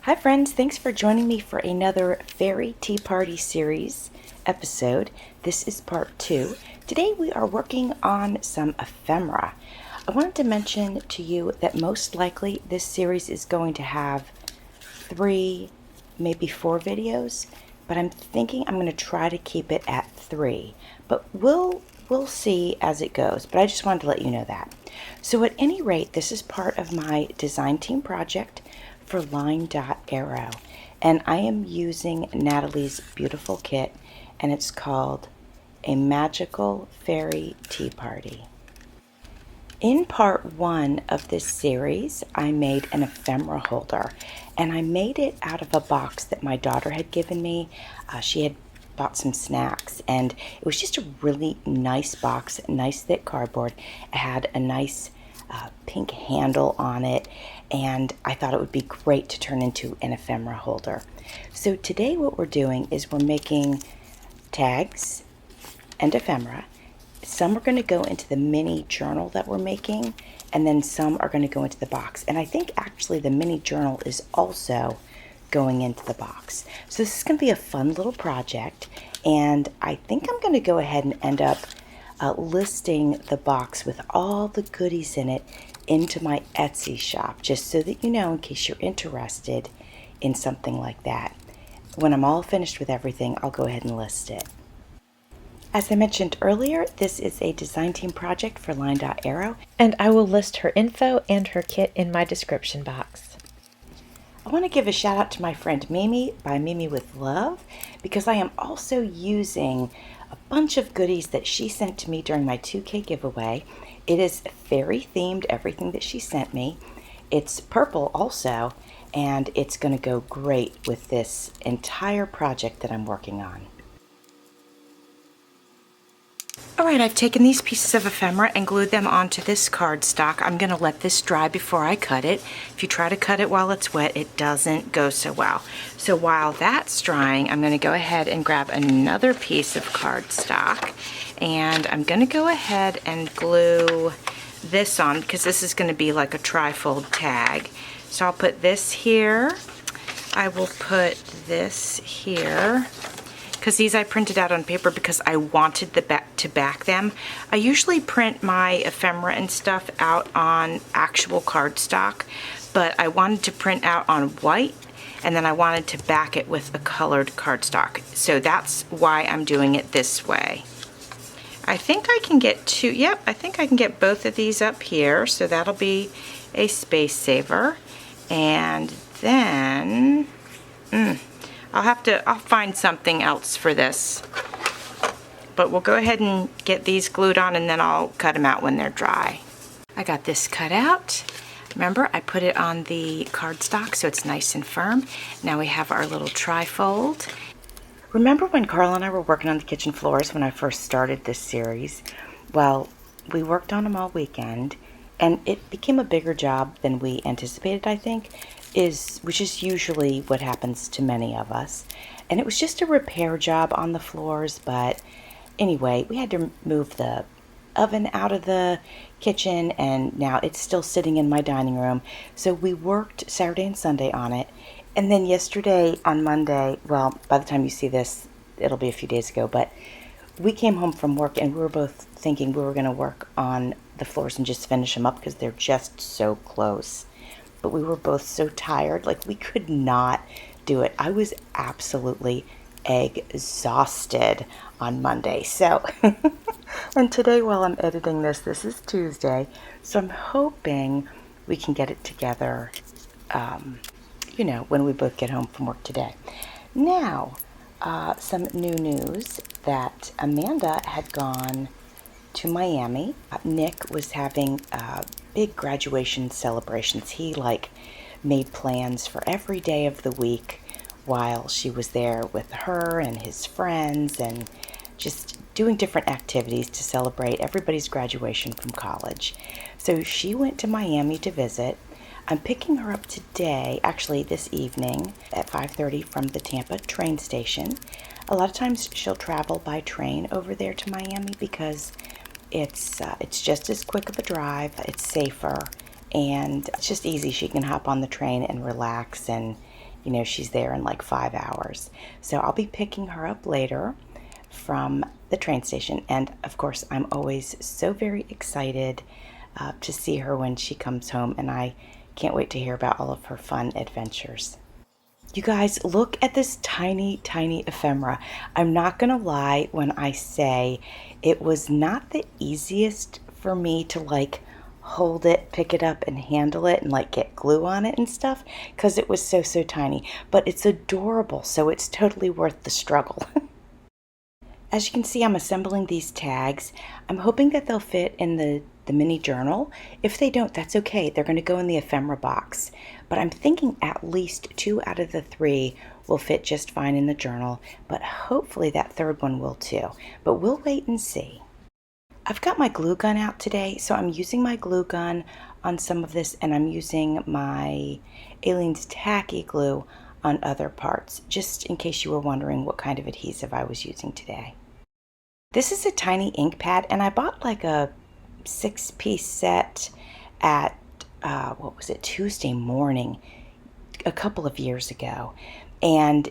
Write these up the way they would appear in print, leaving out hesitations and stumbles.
Hi friends, thanks for joining me for another Fairy Tea Party series episode. This is part 2. Today we are working on some ephemera. I wanted to mention to you that most likely this series is going to have 3, maybe 4 videos, but I'm thinking I'm going to try to keep it at 3. But we'll see as it goes, but I just wanted to let you know that. So at any rate, this is part of my design team project for Line Dot Arrow, and I am using Nathalie's beautiful kit, and it's called A Magical Fairy Tea Party. In part 1 of this series, I made an ephemera holder, and I made it out of a box that my daughter had given me. She had bought some snacks, and it was just a really nice box, nice thick cardboard. It had a nice pink handle on it, and I thought it would be great to turn into an ephemera holder. So today what we're doing is we're making tags and ephemera. Some are going to go into the mini journal that we're making, and then some are going to go into the box. And I think actually the mini journal is also going into the box. So this is going to be a fun little project, and I think I'm going to go ahead and end up listing the box with all the goodies in it into my Etsy shop, just so that you know, in case you're interested in something like that. When I'm all finished with everything, I'll go ahead and list it. As I mentioned earlier, this is a design team project for Line Dot Arrow, and I will list her info and her kit in my description box. I want to give a shout out to my friend Mimi by Mimi with Love, because I am also using a bunch of goodies that she sent to me during my 2K giveaway. It is fairy themed, everything that she sent me. It's purple also, and it's going to go great with this entire project that I'm working on. Alright, I've taken these pieces of ephemera and glued them onto this cardstock. I'm going to let this dry before I cut it. If you try to cut it while it's wet, it doesn't go so well. So while that's drying, I'm going to go ahead and grab another piece of cardstock, and I'm going to go ahead and glue this on, because this is going to be like a tri-fold tag. So I'll put this here. I will put this here, because these I printed out on paper because I wanted the back to back them. I usually print my ephemera and stuff out on actual cardstock, but I wanted to print out on white, and then I wanted to back it with a colored cardstock. So that's why I'm doing it this way. I think I can get two, yep, I think I can get both of these up here, so that'll be a space saver. And then, I'll find something else for this. But we'll go ahead and get these glued on, and then I'll cut them out when they're dry. I got this cut out. Remember, I put it on the cardstock so it's nice and firm. Now we have our little tri-fold. Remember when Carl and I were working on the kitchen floors when I first started this series? Well, we worked on them all weekend, and it became a bigger job than we anticipated, I think, which is usually what happens to many of us. And it was just a repair job on the floors, but anyway, we had to move the oven out of the kitchen, and now it's still sitting in my dining room. So we worked Saturday and Sunday on it. And then yesterday on Monday, well, by the time you see this, it'll be a few days ago, but we came home from work and we were both thinking we were going to work on the floors and just finish them up because they're just so close. But we were both so tired, like we could not do it. I was absolutely exhausted on Monday. So, and today while I'm editing this is Tuesday, so I'm hoping we can get it together, you know, when we both get home from work today. Now, some new news that Amanda had gone to Miami. Nick was having big graduation celebrations. He made plans for every day of the week while she was there with her and his friends, and just doing different activities to celebrate everybody's graduation from college. So she went to Miami to visit. I'm picking her up today, actually this evening at 5:30 from the Tampa train station. A lot of times she'll travel by train over there to Miami because it's just as quick of a drive, it's safer, and it's just easy. She can hop on the train and relax and you know, she's there in like 5 hours. So I'll be picking her up later from the train station. And of course, I'm always so very excited to see her when she comes home, and I can't wait to hear about all of her fun adventures. You guys, look at this tiny, tiny ephemera. I'm not going to lie when I say it was not the easiest for me to like hold it, pick it up, and handle it and like get glue on it and stuff because it was so, so tiny. But it's adorable, so it's totally worth the struggle. As you can see, I'm assembling these tags. I'm hoping that they'll fit in the mini journal. If they don't, that's okay. They're going to go in the ephemera box. But I'm thinking at least 2 out of the 3 will fit just fine in the journal, but hopefully that third one will too. But we'll wait and see. I've got my glue gun out today, so I'm using my glue gun on some of this, and I'm using my Aleene's tacky glue on other parts, just in case you were wondering what kind of adhesive I was using today. This is a tiny ink pad, and I bought like a 6-piece set at, what was it, Tuesday morning a couple of years ago. And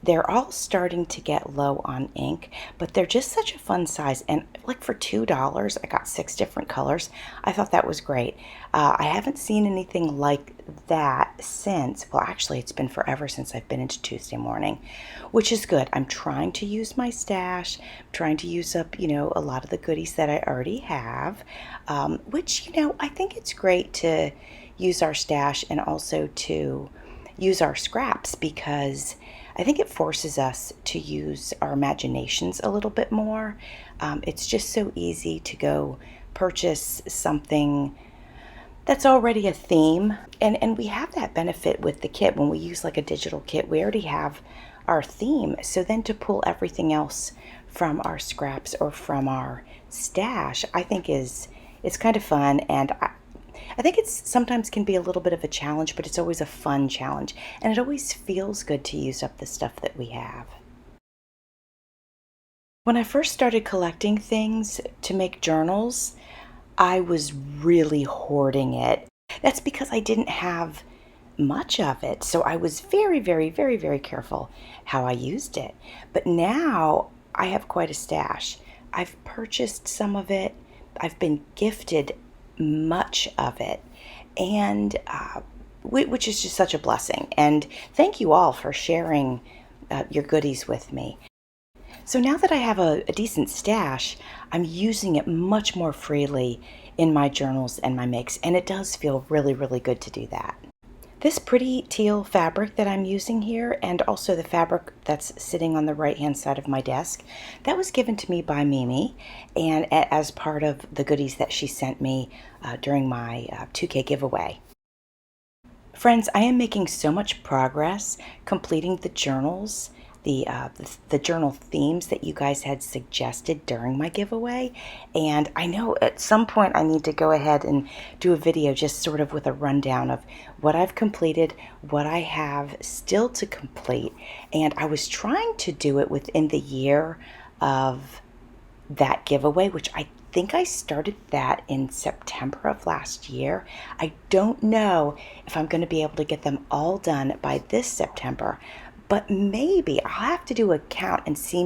they're all starting to get low on ink, but they're just such a fun size. And like for $2, I got 6 different colors. I thought that was great. I haven't seen anything like that since, well, actually, it's been forever since I've been into Tuesday morning, which is good. I'm trying to use my stash, trying to use up, you know, a lot of the goodies that I already have, which, you know, I think it's great to use our stash and also to use our scraps because I think it forces us to use our imaginations a little bit more. It's just so easy to go purchase something that's already a theme. And we have that benefit with the kit. When we use like a digital kit, we already have our theme. So then to pull everything else from our scraps or from our stash, I think it's kind of fun. And I think it's sometimes can be a little bit of a challenge, but it's always a fun challenge. And it always feels good to use up the stuff that we have. When I first started collecting things to make journals, I was really hoarding it. That's because I didn't have much of it. So I was very, very, very, very careful how I used it. But now I have quite a stash. I've purchased some of it. I've been gifted much of it, and which is just such a blessing. And thank you all for sharing your goodies with me. So now that I have a decent stash, I'm using it much more freely in my journals and my makes, and it does feel really, really good to do that. This pretty teal fabric that I'm using here, and also the fabric that's sitting on the right-hand side of my desk, that was given to me by Mimi, and as part of the goodies that she sent me during my 2K giveaway. Friends, I am making so much progress completing the journals, the journal themes that you guys had suggested during my giveaway, and I know at some point I need to go ahead and do a video just sort of with a rundown of what I've completed, what I have still to complete, and I was trying to do it within the year of that giveaway, which I think I started that in September of last year. I don't know if I'm going to be able to get them all done by this September, but maybe I'll have to do a count and see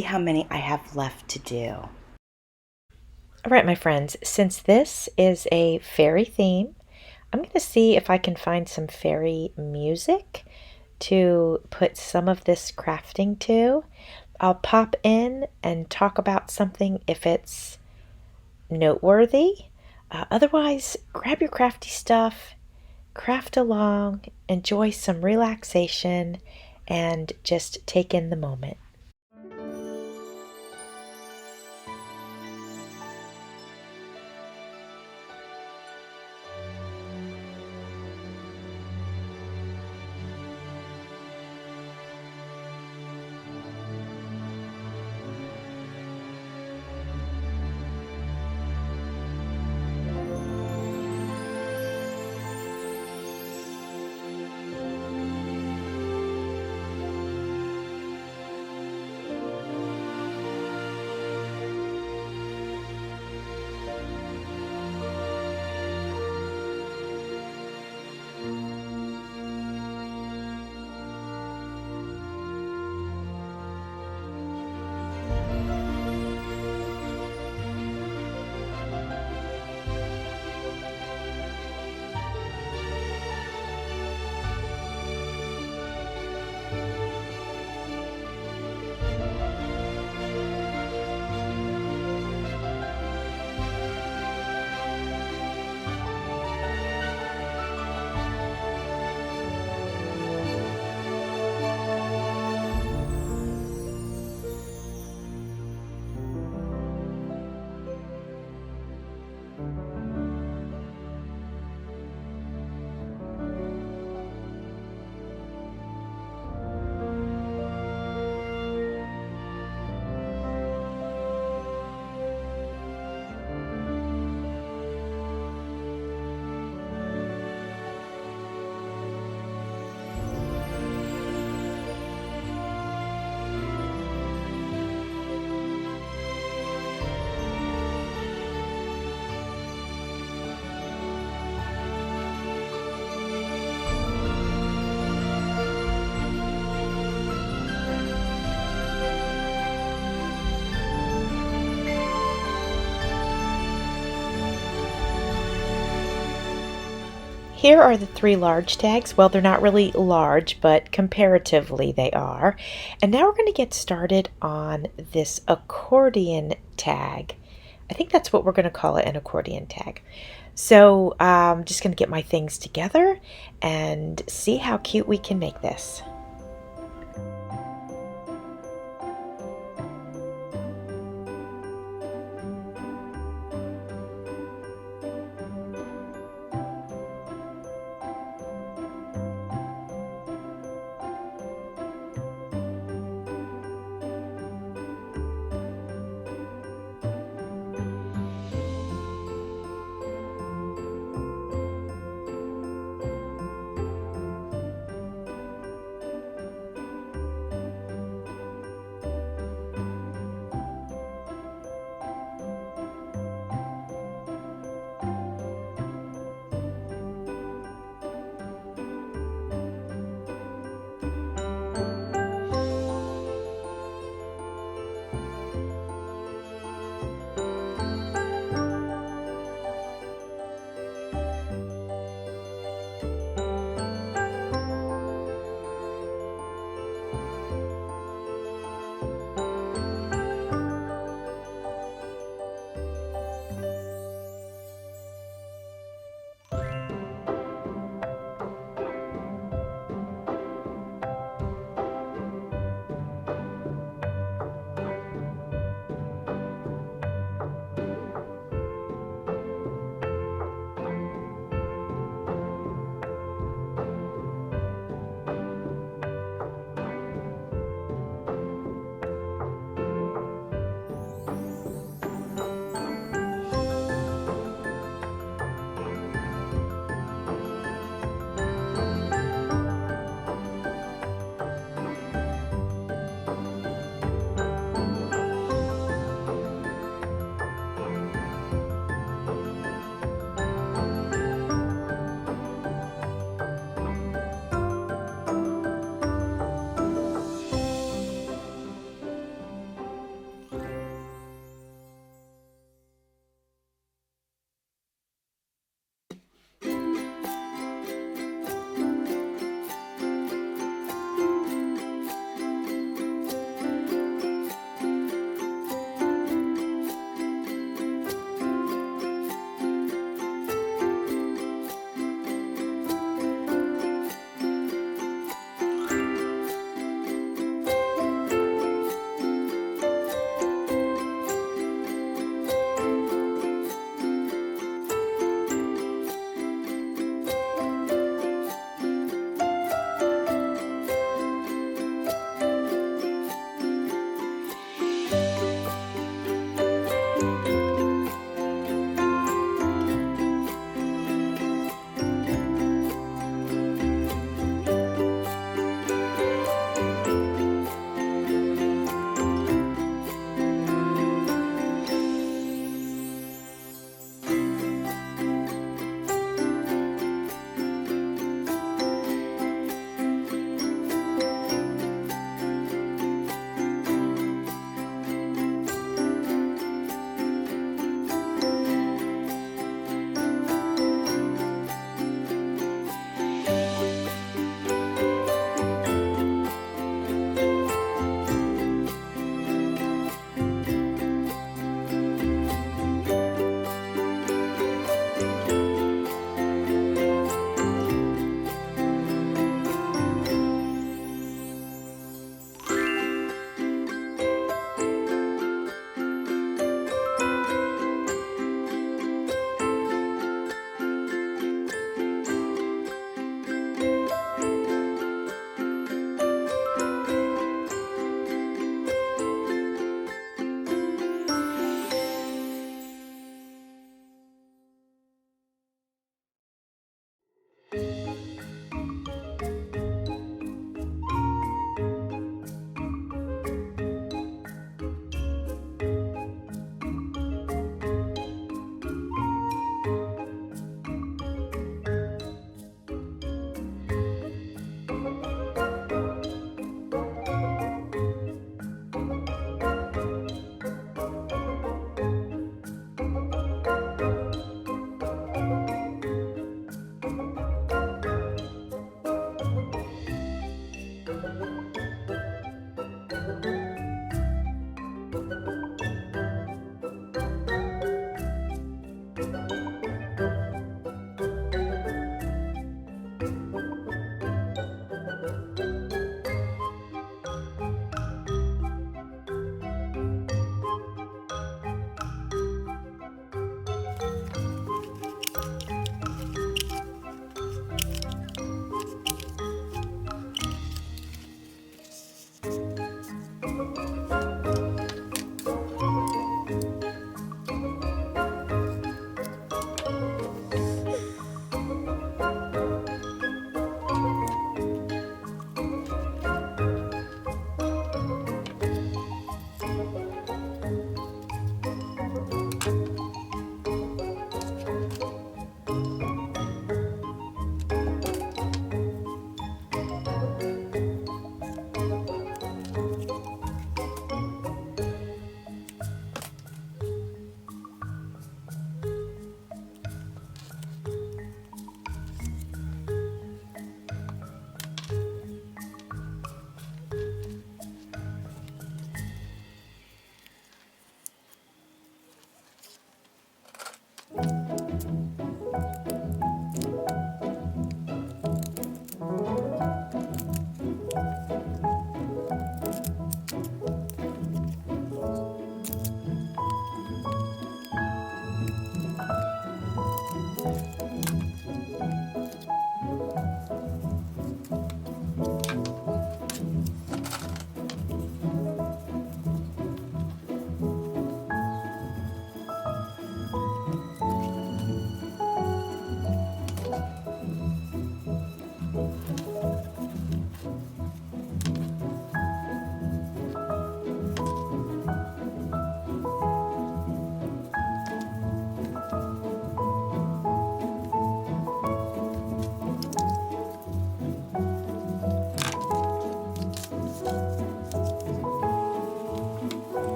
how many I have left to do. All right, my friends, since this is a fairy theme, I'm going to see if I can find some fairy music to put some of this crafting to. I'll pop in and talk about something if it's noteworthy. Otherwise, grab your crafty stuff, craft along, enjoy some relaxation, and just take in the moment. here are the 3 large tags. Well, they're not really large, but comparatively they are. And now we're going to get started on this accordion tag. I think that's what we're going to call it, an accordion tag. So I'm just going to get my things together and see how cute we can make this.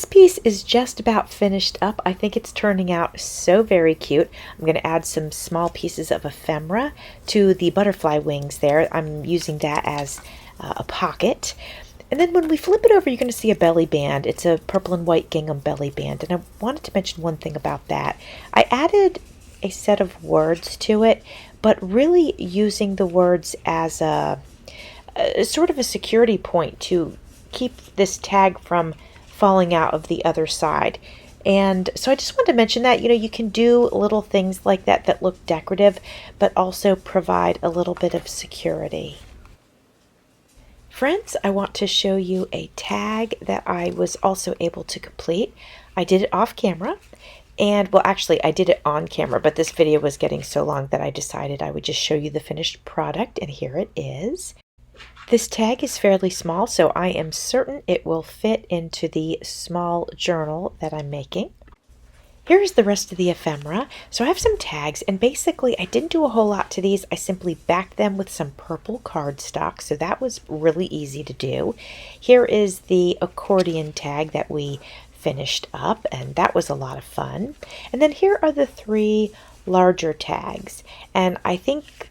this piece is just about finished up. I think it's turning out so very cute. I'm going to add some small pieces of ephemera to the butterfly wings there. I'm using that as a pocket. And then when we flip it over, you're going to see a belly band. It's a purple and white gingham belly band. And I wanted to mention one thing about that. I added a set of words to it, but really using the words as a sort of a security point to keep this tag from falling out of the other side. And so I just wanted to mention that, you can do little things like that that look decorative, but also provide a little bit of security. Friends, I want to show you a tag that I was also able to complete. I did it off camera, and well, actually I did it on camera, but this video was getting so long that I decided I would just show you the finished product, and here it is. This tag is fairly small, so I am certain it will fit into the small journal that I'm making. Here's the rest of the ephemera. So I have some tags, and basically I didn't do a whole lot to these. I simply backed them with some purple cardstock, so that was really easy to do. Here is the accordion tag that we finished up, and that was a lot of fun. And then here are the 3 larger tags, and I think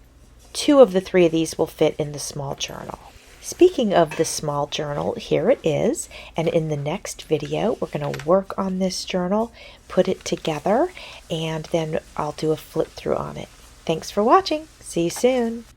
2 of the 3 of these will fit in the small journal. Speaking of the small journal, here it is, and in the next video we're going to work on this journal, put it together, and then I'll do a flip through on it. Thanks for watching. See you soon.